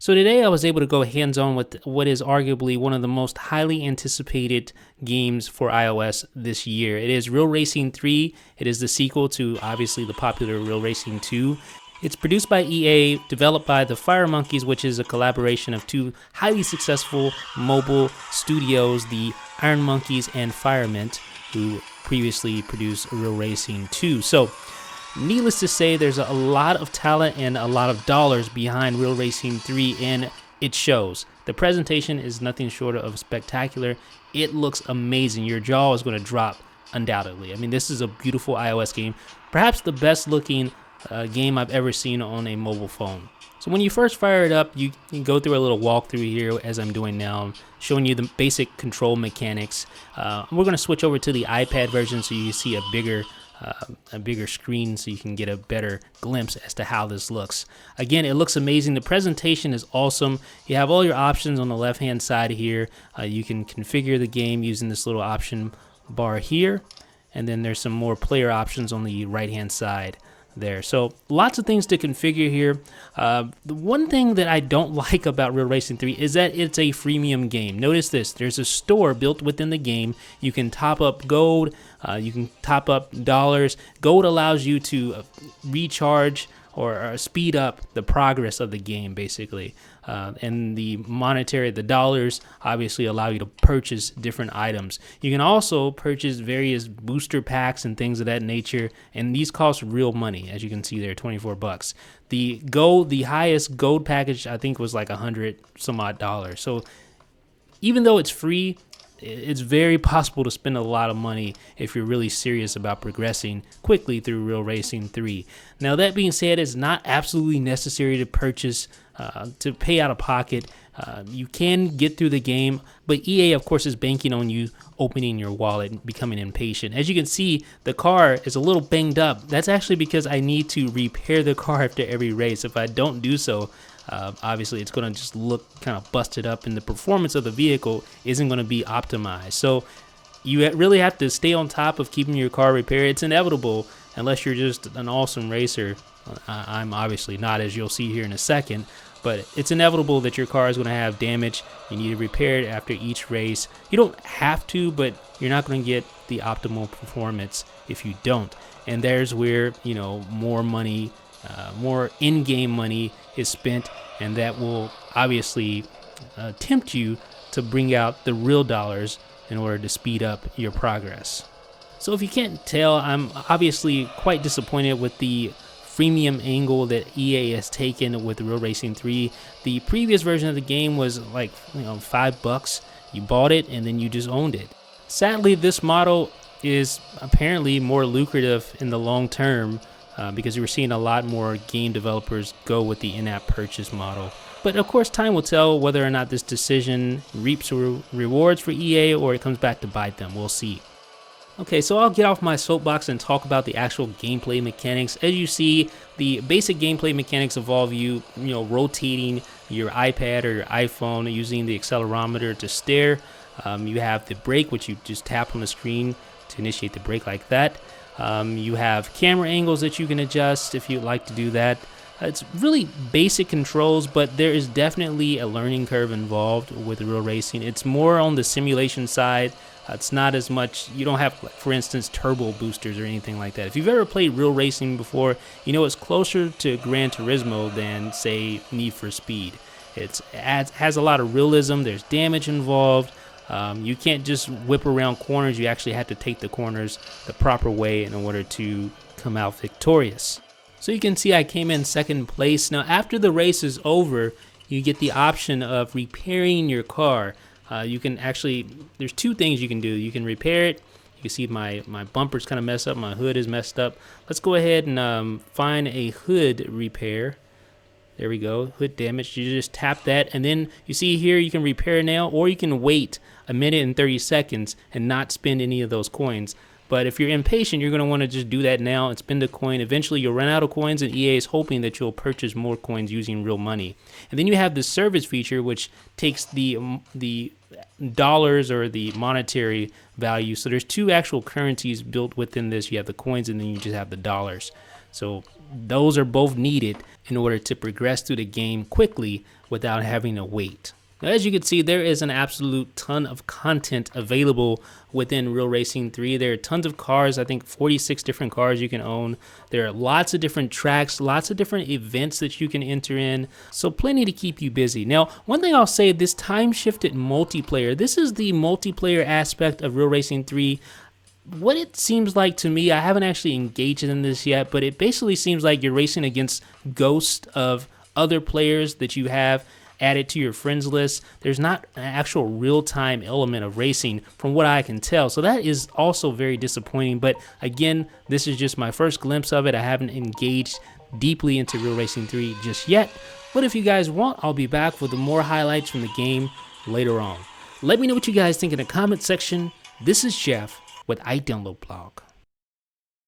So today I was able to go hands-on with what is arguably one of the most highly anticipated games for iOS this year. It is Real Racing 3. It is the sequel to obviously the popular Real Racing 2. It's produced by EA, developed by the Firemonkeys, which is a collaboration of two highly successful mobile studios, the Iron Monkeys and Firemint, who previously produced Real Racing 2. So needless to say, there's a lot of talent and a lot of dollars behind Real Racing 3, and it shows. The presentation is nothing short of spectacular. It looks amazing. Your jaw is going to drop, undoubtedly. I mean, this is a beautiful iOS game, perhaps the best looking game I've ever seen on a mobile phone. So when you first fire it up, you can go through a little walkthrough here, as I'm doing now, showing you the basic control mechanics. We're going to switch over to the iPad version so you see a bigger screen so you can get a better glimpse as to how this looks. Again, it looks amazing. The presentation is awesome. You have all your options on the left hand side here. You can configure the game using this little option bar here, and then there's some more player options on the right hand side there. So lots of things to configure here. The one thing that I don't like about Real Racing 3 is that it's a freemium game. Notice this, there's a store built within the game. You can top up gold, you can top up dollars. Gold allows you to recharge or speed up the progress of the game, basically. And the dollars obviously allow you to purchase different items. You can also purchase various booster packs and things of that nature, and these cost real money, as you can see there, $24. The highest gold package I think was like $100 some odd. So even though it's free, it's very possible to spend a lot of money if you're really serious about progressing quickly through Real Racing 3. Now, that being said, it's not absolutely necessary to purchase, to pay out of pocket. You can get through the game, but EA, of course, is banking on you opening your wallet and becoming impatient. As you can see, the car is a little banged up. That's actually because I need to repair the car after every race. If I don't do so, obviously it's going to just look kind of busted up, and the performance of the vehicle isn't going to be optimized. So you really have to stay on top of keeping your car repaired. It's inevitable unless you're just an awesome racer. I'm obviously not, as you'll see here in a second, but it's inevitable that your car is going to have damage. You need to repair it after each race. You don't have to, but you're not going to get the optimal performance if you don't. And there's where, more money, more in-game money is spent, and that will obviously tempt you to bring out the real dollars in order to speed up your progress. So if you can't tell, I'm obviously quite disappointed with the freemium angle that EA has taken with Real Racing 3. The previous version of the game was like $5. You bought it and then you just owned it. Sadly, this model is apparently more lucrative in the long term, because we're seeing a lot more game developers go with the in-app purchase model. But of course, time will tell whether or not this decision reaps rewards for EA or it comes back to bite them. We'll see. Okay, so I'll get off my soapbox and talk about the actual gameplay mechanics. As you see, the basic gameplay mechanics involve you rotating your iPad or your iPhone using the accelerometer to steer. You have the brake, which you just tap on the screen to initiate the brake like that. You have camera angles that you can adjust if you'd like to do that. It's really basic controls, but there is definitely a learning curve involved with Real Racing. It's more on the simulation side. It's not as much, you don't have, for instance, turbo boosters or anything like that. If you've ever played Real Racing before, it's closer to Gran Turismo than, say, Need for Speed. It has a lot of realism. There's damage involved. You can't just whip around corners. You actually have to take the corners the proper way in order to come out victorious. So you can see I came in second place. Now, after the race is over, you get the option of repairing your car. You can actually, there's two things you can do. You can repair it. You can see my bumper's kind of messed up. My hood is messed up. Let's go ahead and find a hood repair. There we go, hood damage. You just tap that, and then you see here you can repair it now, or you can wait a minute and 30 seconds and not spend any of those coins. But if you're impatient, you're going to want to just do that now and spend a coin. Eventually, you'll run out of coins, and EA is hoping that you'll purchase more coins using real money. And then you have the service feature, which takes the dollars or the monetary value. So there's two actual currencies built within this. You have the coins, and then you just have the dollars. So those are both needed in order to progress through the game quickly without having to wait. Now, as you can see, there is an absolute ton of content available within Real Racing 3. There are tons of cars, I think 46 different cars you can own. There are lots of different tracks, lots of different events that you can enter in, so plenty to keep you busy. Now, one thing I'll say, this time-shifted multiplayer, this is the multiplayer aspect of Real Racing 3. What it seems like to me, I haven't actually engaged in this yet, but it basically seems like you're racing against ghosts of other players that you have added to your friends list. There's not an actual real-time element of racing from what I can tell, so that is also very disappointing. But again, this is just my first glimpse of it. I haven't engaged deeply into Real Racing 3 just yet, but if you guys want, I'll be back with more highlights from the game later on. Let me know what you guys think in the comment section. This is Jeff with iDownload Blog.